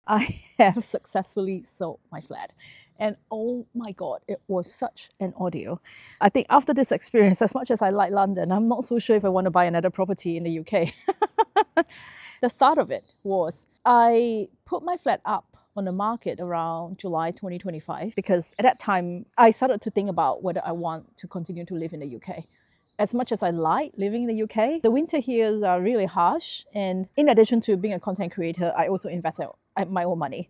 I have successfully sold my flat. And oh my God, it was such an ordeal. I think after this experience, as much as I like London, I'm not so sure if I want to buy another property in the UK. The start of it was I put my flat up on the market around July 2025 because at that time I started to think about whether I want to continue to live in the UK. As much as I like living in the UK, the winter here are really harsh. And in addition to being a content creator, I also invest my own money.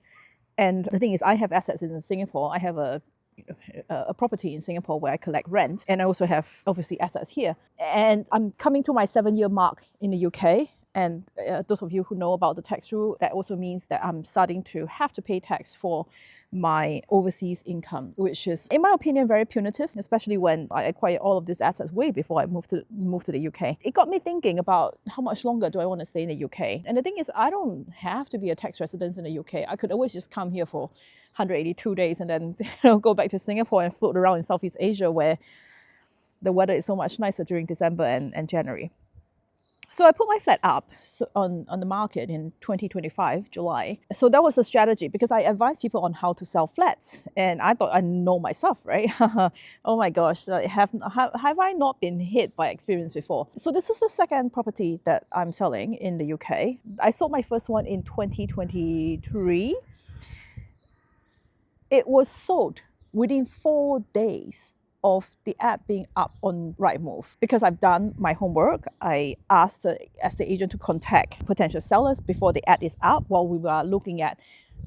And the thing is, I have assets in Singapore. I have a property in Singapore where I collect rent, and I also have obviously assets here. And I'm coming to my 7-year mark in the UK. And those of you who know about the tax rule, that also means that I'm starting to have to pay tax for my overseas income, which is, in my opinion, very punitive, especially when I acquired all of these assets way before I moved to the UK. It got me thinking about how much longer do I want to stay in the UK? And the thing is, I don't have to be a tax resident in the UK. I could always just come here for 182 days and then go back to Singapore and float around in Southeast Asia where the weather is so much nicer during December and January. So I put my flat up on the market in 2025, July. So that was a strategy because I advise people on how to sell flats. And I thought I know myself, right? Oh my gosh, have I not been hit by experience before? So this is the second property that I'm selling in the UK. I sold my first one in 2023. It was sold within 4 days of the ad being up on Rightmove. Because I've done my homework, I asked the estate agent to contact potential sellers before the ad is up while we were looking at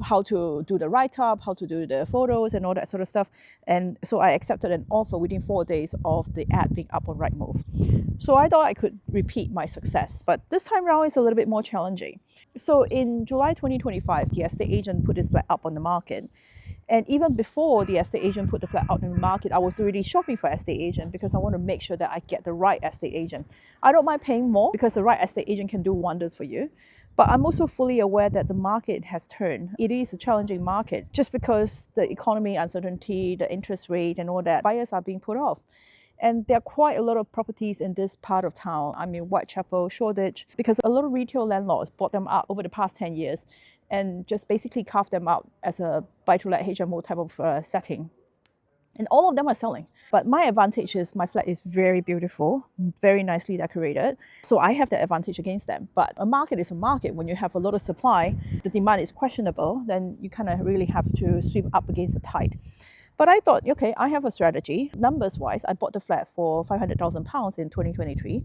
how to do the write-up, how to do the photos and all that sort of stuff. And so I accepted an offer within 4 days of the ad being up on Rightmove. So I thought I could repeat my success. But this time around it's a little bit more challenging. So in July 2025, the estate agent put his flat up on the market. And even before the estate agent put the flat out in the market, I was already shopping for estate agent because I want to make sure that I get the right estate agent. I don't mind paying more because the right estate agent can do wonders for you. But I'm also fully aware that the market has turned. It is a challenging market just because the economy uncertainty, the interest rate and all that, buyers are being put off. And there are quite a lot of properties in this part of town. I mean, Whitechapel, Shoreditch, because a lot of retail landlords bought them up over the past 10 years and just basically carved them out as a buy-to-let HMO type of setting. And all of them are selling. But my advantage is my flat is very beautiful, very nicely decorated. So I have that advantage against them. But a market is a market. When you have a lot of supply, the demand is questionable, then you kind of really have to swim up against the tide. But I thought, okay, I have a strategy. Numbers-wise, I bought the flat for £500,000 in 2023.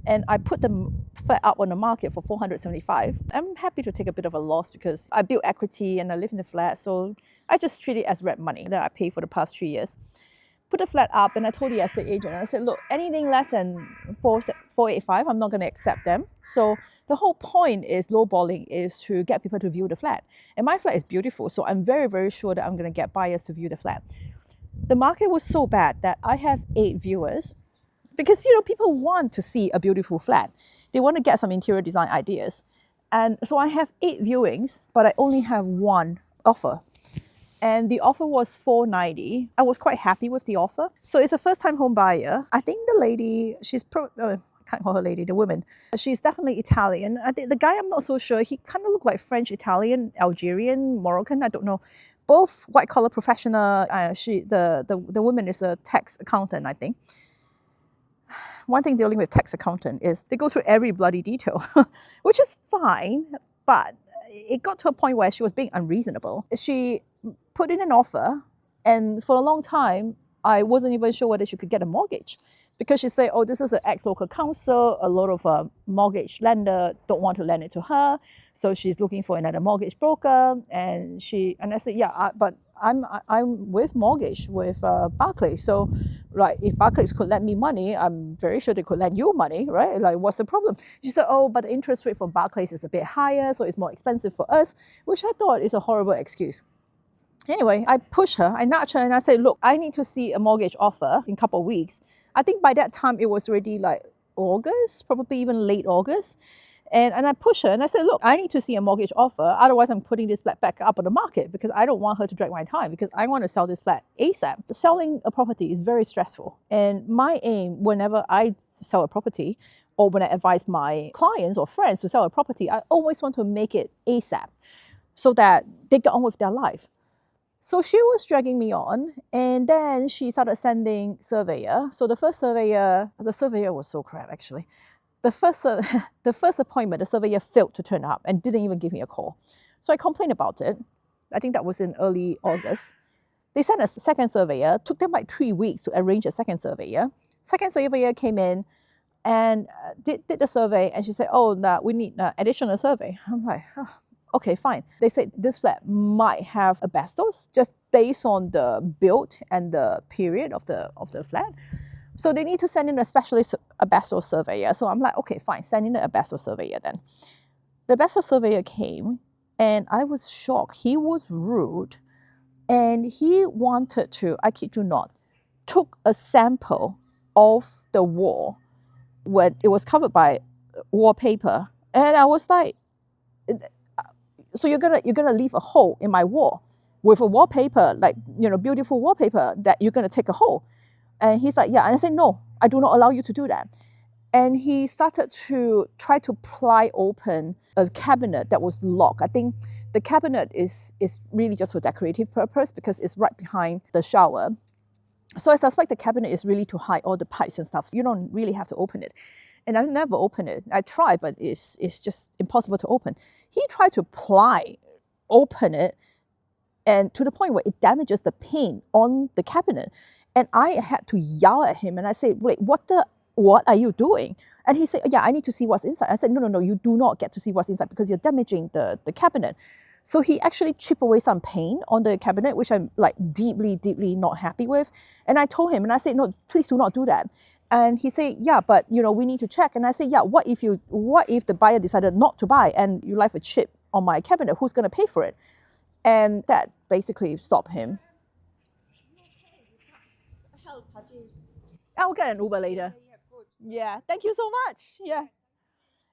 And I put the flat up on the market for 475. I'm happy to take a bit of a loss because I built equity and I live in the flat. So I just treat it as rent money that I pay for the past 3 years. Put the flat up and I told the estate agent, I said, look, anything less than 485, I'm not going to accept them. So the whole point is lowballing is to get people to view the flat. And my flat is beautiful. So I'm very, very sure that I'm going to get buyers to view the flat. The market was so bad that I have 8 viewers. Because, people want to see a beautiful flat. They want to get some interior design ideas. And so I have 8 viewings, but I only have 1 offer. And the offer was $490. I was quite happy with the offer. So it's a first-time home buyer. I think the lady, I can't call her lady, the woman. She's definitely Italian. I think the guy, I'm not so sure. He kind of looked like French, Italian, Algerian, Moroccan. I don't know. Both white-collar professional. The woman is a tax accountant, I think. One thing dealing with tax accountant is they go through every bloody detail, which is fine, but it got to a point where she was being unreasonable. She put in an offer, and for a long time, I wasn't even sure whether she could get a mortgage because she said, oh, this is an ex-local council. A lot of mortgage lender don't want to lend it to her. So she's looking for another mortgage broker. And I said, yeah, but I'm with mortgage with Barclays. So, right, if Barclays could lend me money, I'm very sure they could lend you money, right? Like, what's the problem? She said, oh, but the interest rate from Barclays is a bit higher, so it's more expensive for us, which I thought is a horrible excuse. Anyway, I pushed her, I nudged her, and I said, look, I need to see a mortgage offer in a couple of weeks. I think by that time, it was already like August, probably even late August. And I pushed her and I said, look, I need to see a mortgage offer. Otherwise, I'm putting this flat back up on the market because I don't want her to drag my time because I want to sell this flat ASAP. Selling a property is very stressful. And my aim, whenever I sell a property or when I advise my clients or friends to sell a property, I always want to make it ASAP. so that they get on with their life. So she was dragging me on, and then she started sending Surveyor. So the surveyor was so crap actually. The first, the first appointment, the Surveyor failed to turn up and didn't even give me a call. So I complained about it. I think that was in early August. They sent a second Surveyor. Took them like 3 weeks to arrange a second Surveyor. Second Surveyor came in and did the survey, and she said, "Oh, no, we need an additional survey." I'm like, oh, okay, fine. They said this flat might have asbestos just based on the build and the period of the flat. So they need to send in a specialist asbestos surveyor. So I'm like, okay, fine, send in the asbestos surveyor then. The asbestos surveyor came, and I was shocked. He was rude, and he wanted to, I kid you not, took a sample of the wall when it was covered by wallpaper. And I was like, so you're gonna leave a hole in my wall with a wallpaper, like, beautiful wallpaper, that you're gonna take a hole? And he's like, yeah. And I said, no, I do not allow you to do that. And he started to try to pry open a cabinet that was locked. I think the cabinet is really just for decorative purpose because it's right behind the shower. So I suspect the cabinet is really to hide all the pipes and stuff. So you don't really have to open it. And I never opened it. I tried, but it's just impossible to open. He tried to open it, and to the point where it damages the paint on the cabinet. And I had to yell at him, and I said, wait, what are you doing? And he said, yeah, I need to see what's inside. I said, no, you do not get to see what's inside because you're damaging the cabinet. So he actually chipped away some paint on the cabinet, which I'm like deeply, deeply not happy with. And I told him, and I said, no, please do not do that. And he said, yeah, but we need to check. And I said, yeah, what if the buyer decided not to buy and you left a chip on my cabinet? Who's going to pay for it? And that basically stopped him. I'll get an Uber later. Yeah, thank you so much. Yeah.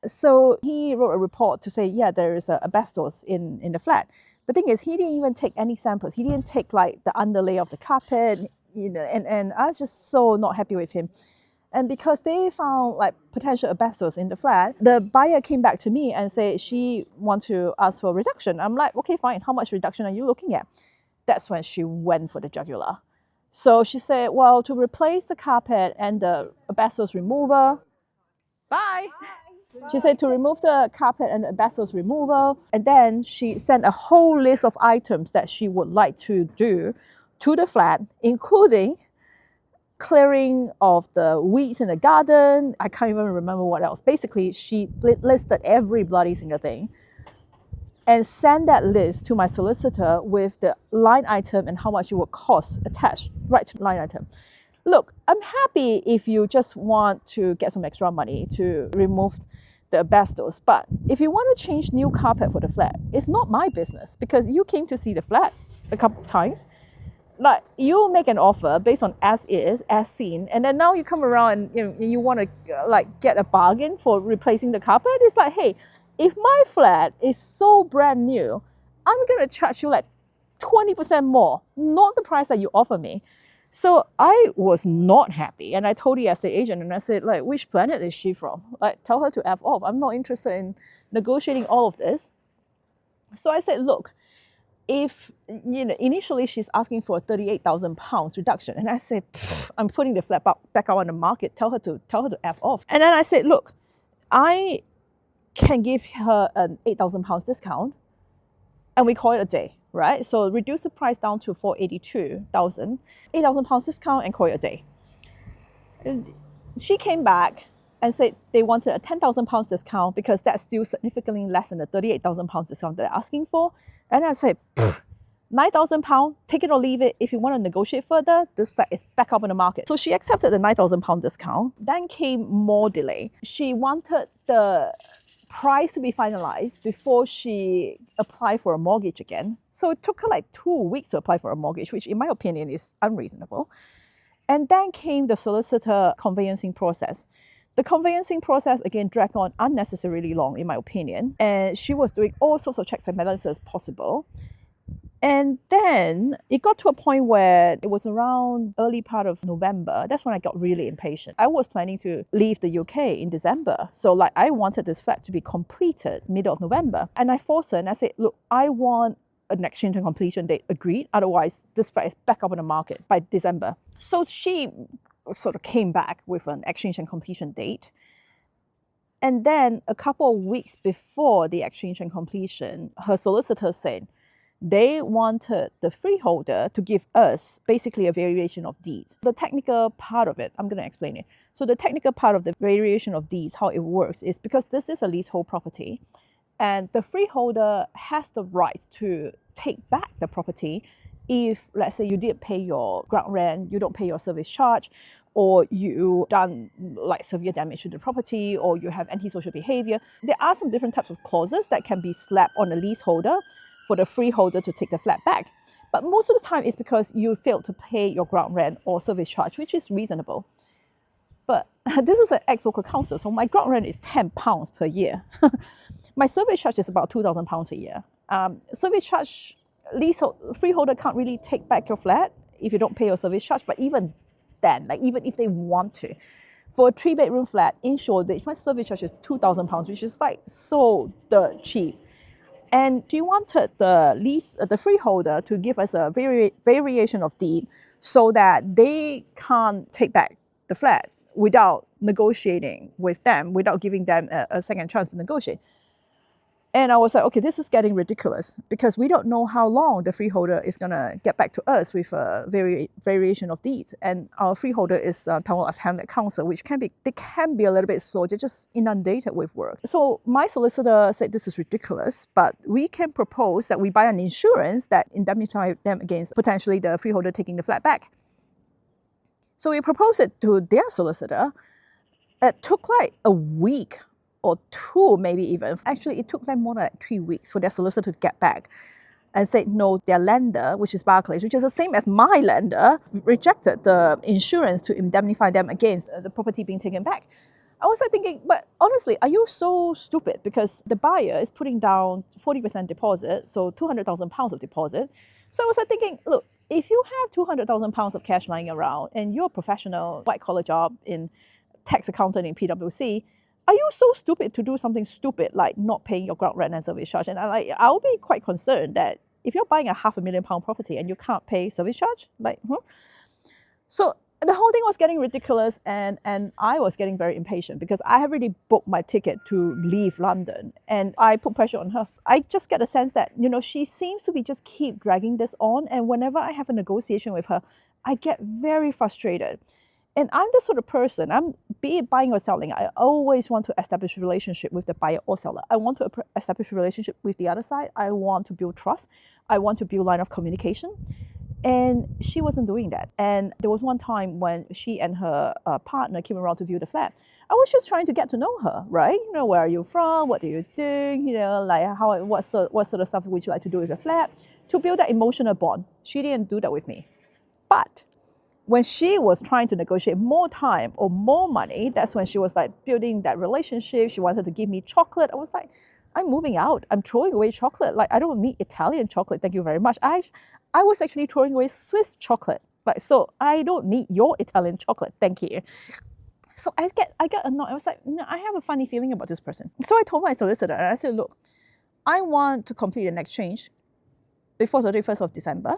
So he wrote a report to say, yeah, there is asbestos in the flat. The thing is, he didn't even take any samples. He didn't take like the underlay of the carpet, and I was just so not happy with him. And because they found like potential asbestos in the flat, the buyer came back to me and said she wants to ask for a reduction. I'm like, okay, fine. How much reduction are you looking at? That's when she went for the jugular. So she said, well, to replace the carpet and the asbestos remover, bye. She said to remove the carpet and the asbestos removal, and then she sent a whole list of items that she would like to do to the flat, including clearing of the weeds in the garden. I can't even remember what else. Basically, she listed every bloody single thing and sent that list to my solicitor with the line item and how much it would cost attached right to the line item. Look, I'm happy if you just want to get some extra money to remove the asbestos, but if you want to change new carpet for the flat, it's not my business because you came to see the flat a couple of times. Like, you make an offer based on as is, as seen, and then now you come around and you want to like get a bargain for replacing the carpet. It's like, hey, if my flat is so brand new, I'm going to charge you like 20% more, not the price that you offer me. So I was not happy, and I told the estate agent, and I said, like, which planet is she from? Like, tell her to F off. I'm not interested in negotiating all of this. So I said, look, if, initially she's asking for a £38,000 reduction, and I said, I'm putting the flat back out on the market. Tell her to F off. And then I said, look, I can give her an £8,000 discount, and we call it a day. Right? So reduce the price down to £482,000, £8,000 discount, and call it a day. And she came back and said they wanted a £10,000 discount because that's still significantly less than the £38,000 discount they're asking for. And I said, £9,000, take it or leave it. If you want to negotiate further, this flat is back up on the market. So she accepted the £9,000 discount. Then came more delay. She wanted the price to be finalized before she applied for a mortgage again. So it took her like 2 weeks to apply for a mortgage, which in my opinion is unreasonable. And then came the solicitor conveyancing process. The conveyancing process again dragged on unnecessarily long in my opinion. And she was doing all sorts of checks and balances possible. And then it got to a point where it was around early part of November. That's when I got really impatient. I was planning to leave the UK in December. So like I wanted this flat to be completed middle of November. And I forced her and I said, look, I want an exchange and completion date agreed. Otherwise, this flat is back up on the market by December. So she sort of came back with an exchange and completion date. And then a couple of weeks before the exchange and completion, her solicitor said, they wanted the freeholder to give us basically a variation of deeds. The technical part of it, I'm going to explain it. So the technical part of the variation of deeds, how it works is because this is a leasehold property and the freeholder has the right to take back the property if, let's say, you didn't pay your ground rent, you don't pay your service charge, or you done like severe damage to the property, or you have antisocial behavior. There are some different types of clauses that can be slapped on a leaseholder for the freeholder to take the flat back. But most of the time it's because you failed to pay your ground rent or service charge, which is reasonable. But this is an ex-local council, so my ground rent is £10 per year. My service charge is about £2,000 a year. Service charge, freeholder can't really take back your flat if you don't pay your service charge, but even then, like even if they want to, for a 3-bedroom flat in Shoreditch, my service charge is £2,000, which is like so dirt cheap. And she wanted the freeholder to give us a variation of deed so that they can't take back the flat without negotiating with them, without giving them a second chance to negotiate. And I was like, okay, this is getting ridiculous because we don't know how long the freeholder is going to get back to us with a variation of deeds. And our freeholder is Town of Hamlet Council, which can be a little bit slow. They're just inundated with work. So my solicitor said this is ridiculous, but we can propose that we buy an insurance that indemnifies them against potentially the freeholder taking the flat back. So we proposed it to their solicitor. It took like a week or 2 maybe even. Actually, it took them more than like 3 weeks for their solicitor to get back and said no, their lender, which is Barclays, which is the same as my lender, rejected the insurance to indemnify them against the property being taken back. I was like thinking, but honestly, are you so stupid? Because the buyer is putting down 40% deposit, so £200,000 of deposit. So I was like thinking, look, if you have £200,000 of cash lying around and you're a professional white-collar job in tax accountant in PwC, are you so stupid to do something stupid like not paying your ground rent and service charge? And I'll be quite concerned that if you're buying a £500,000 property and you can't pay service charge, So the whole thing was getting ridiculous and I was getting very impatient because I had already booked my ticket to leave London and I put pressure on her. I just get a sense that, she seems to be just keep dragging this on, and whenever I have a negotiation with her, I get very frustrated. And I'm the sort of person, be it buying or selling, I always want to establish a relationship with the buyer or seller. I want to establish a relationship with the other side. I want to build trust. I want to build line of communication. And she wasn't doing that. And there was one time when she and her partner came around to view the flat. I was just trying to get to know her, right? Where are you from? What do you do? What sort of stuff would you like to do with the flat? To build that emotional bond. She didn't do that with me. But when she was trying to negotiate more time or more money, that's when she was like building that relationship. She wanted to give me chocolate. I was like, I'm moving out. I'm throwing away chocolate. Like, I don't need Italian chocolate. Thank you very much. I was actually throwing away Swiss chocolate. So I don't need your Italian chocolate. Thank you. So I got annoyed. I was like, I have a funny feeling about this person. So I told my solicitor and I said, look, I want to complete an exchange before the 31st of December.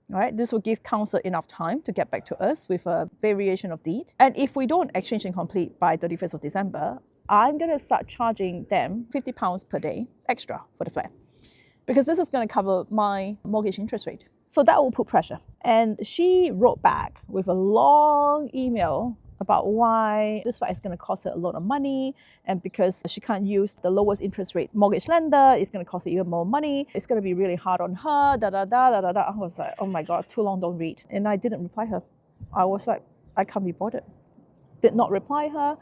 Right? This will give council enough time to get back to us with a variation of deed. And if we don't exchange and complete by 31st of December, I'm going to start charging them £50 per day extra for the flat. Because this is going to cover my mortgage interest rate. So that will put pressure. And she wrote back with a long email about why this flat is going to cost her a lot of money, and because she can't use the lowest interest rate mortgage lender, it's going to cost her even more money. It's going to be really hard on her, I was like, oh my God, too long, don't read. And I didn't reply her. I was like, I can't be bothered. Did not reply her.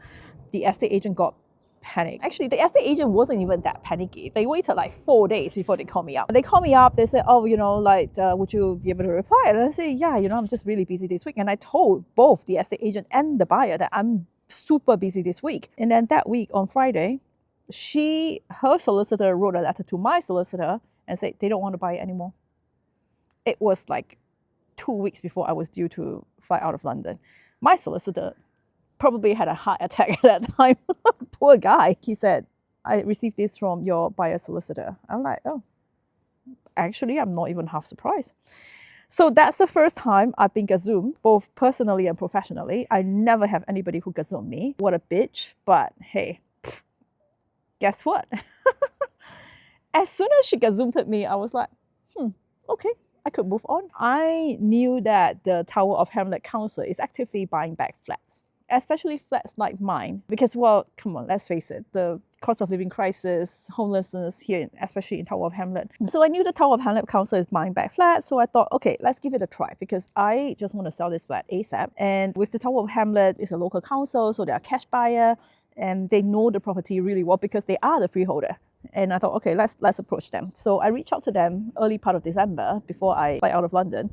The estate agent got panicked. Actually, the estate agent wasn't even that panicky. They waited like 4 days before they called me up. They called me up, they said, would you be able to reply? And I said, yeah, I'm just really busy this week. And I told both the estate agent and the buyer that I'm super busy this week. And then that week on Friday, her solicitor wrote a letter to my solicitor and said they don't want to buy it anymore. it was like 2 weeks before I was due to fly out of London. My solicitor probably had a heart attack at that time. Poor guy. He said, I received this from your buyer solicitor. I'm like, oh, actually, I'm not even half surprised. So that's the first time I've been gazoomed, both personally and professionally. I never have anybody who gazoomed me. What a bitch. But hey, guess what? As soon as she gazoomed me, I was like, okay, I could move on. I knew that the Tower of Hamlet Council is actively buying back flats, especially flats like mine, because, well, come on, let's face it, the cost of living crisis, homelessness here, especially in Tower of Hamlet. So I knew the Tower of Hamlet Council is buying back flats, so I thought, okay, let's give it a try, because I just want to sell this flat ASAP. And with the Tower of Hamlet, it's a local council, so they're a cash buyer, and they know the property really well because they are the freeholder. And I thought, okay, let's approach them. So I reached out to them early part of December before I fly out of London.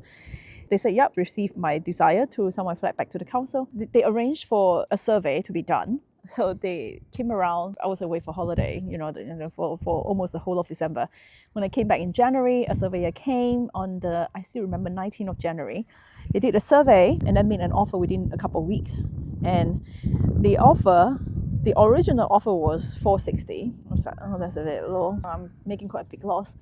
They said, yep, received my desire to sell my flat back to the council. They arranged for a survey to be done. So they came around. I was away for holiday, for almost the whole of December. When I came back in January, a surveyor came on I still remember, 19th of January. They did a survey and then made an offer within a couple of weeks. And the original offer was 460. I was like, oh, that's a bit low. I'm making quite a big loss.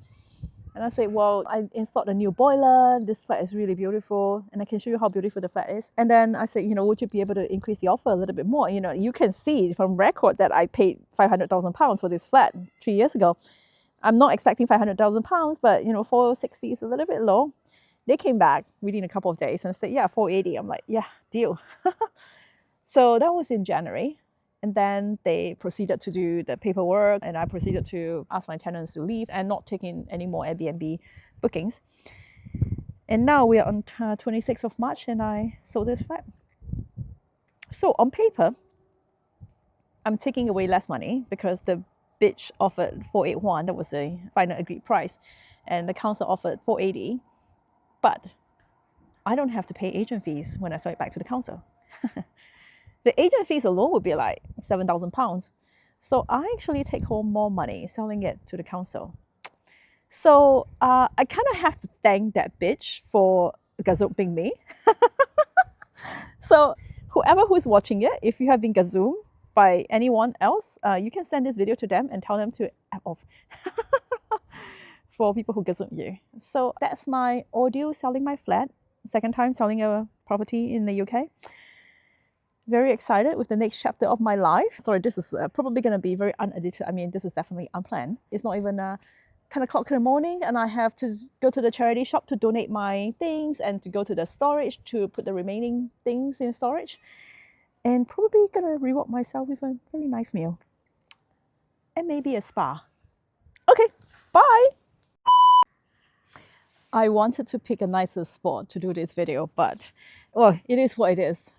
And I said, well, I installed a new boiler. This flat is really beautiful. And I can show you how beautiful the flat is. And then I said, would you be able to increase the offer a little bit more? You can see from record that I paid £500,000 for this flat 3 years ago. I'm not expecting £500,000, but, 460 is a little bit low. They came back within a couple of days and said, yeah, 480. I'm like, yeah, deal. So that was in January. And then they proceeded to do the paperwork, and I proceeded to ask my tenants to leave and not take in any more Airbnb bookings. And now we are on 26th of March and I sold this flat. So on paper, I'm taking away less money because the bitch offered 481. That was the final agreed price. And the council offered 480. But I don't have to pay agent fees when I sell it back to the council. The agent fees alone would be like £7,000. So I actually take home more money selling it to the council. So I kind of have to thank that bitch for gazumping me. So whoever who's watching it, if you have been gazoomed by anyone else, you can send this video to them and tell them to F off for people who gazoom you. So that's my audio selling my flat. Second time selling a property in the UK. Very excited with the next chapter of my life. Sorry, this is probably going to be very unedited. I mean, this is definitely unplanned. It's not even 10 o'clock in the morning and I have to go to the charity shop to donate my things and to go to the storage to put the remaining things in storage. And probably going to reward myself with a very nice meal. And maybe a spa. Okay, bye! I wanted to pick a nicer spot to do this video, but well, it is what it is.